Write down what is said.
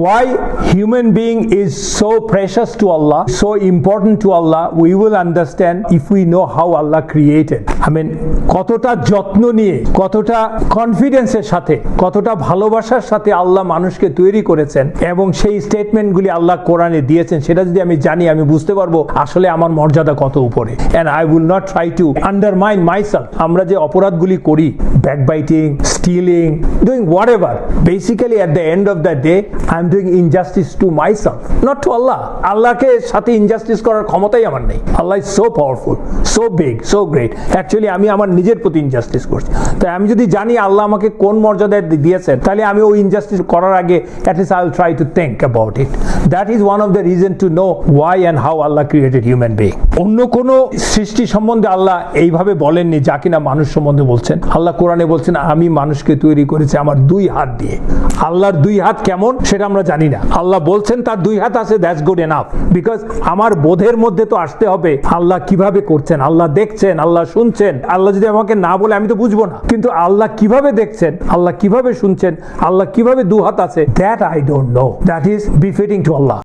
why human being is so precious to Allah, so important to Allah, we will understand if we know how Allah created. কতটা যত্ন নিয়ে, কতটা কনফিডেন্সের সাথে, কতটা ভালোবাসার সাথে আল্লাহ মানুষকে তৈরি করেছেন এবং সেই স্টেটমেন্টগুলি আল্লাহ কোরআনে দিয়েছেন, সেটা যদি আমি জানি, আমি বুঝতে পারবো আসলে আমার মর্যাদা কত উপরে। and I will not try to undermine myself. আমরা যে অপরাধগুলি করি, backbiting, stealing, doing whatever, basically at the end of the day I am doing injustice to myself, not to Allah. আল্লাহকে সাথে ইনজাস্টিস করার ক্ষমতাই আমার নেই। আল্লাহ is so powerful, so big, so great. Actually আমি আমার নিজের প্রতি ইনজাস্টিস করছি। তাই আমি যদি জানি আল্লাহ আমাকে কোন মর্যাদা দিয়েছেন, তাহলে আমি ওই ইনজাস্টিস করার আগে at least I will try to think about it. That is one of the reason to know why and how Allah created human being. অন্য কোন সৃষ্টি সম্বন্ধে আল্লাহ এইভাবে বলেননি যা কিনা মানুষ সম্বন্ধে বলছেন। আল্লাহ কোরআনে বলছেন আমি মানুষকে তৈরি করেছি আমার 2 হাত দিয়ে। আল্লাহর 2 হাত কেমন সেটা আমরা জানি না। আল্লাহ বলছেন তার 2 হাত আছে, দ্যাটস গুড এনাফ। বিকজ আমার বোধের মধ্যে তো আসতে হবে আল্লাহ কিভাবে করছেন, আল্লাহ দেখছেন, আল্লাহ শুনছেন। আল্লাহ যদি আমাকে না বলে আমি তো বুঝবো না, কিন্তু আল্লাহ কিভাবে দেখছেন, আল্লাহ কিভাবে শুনছেন, আল্লাহ কিভাবে 2 হাত আছে, that I don't know. That is befitting to Allah.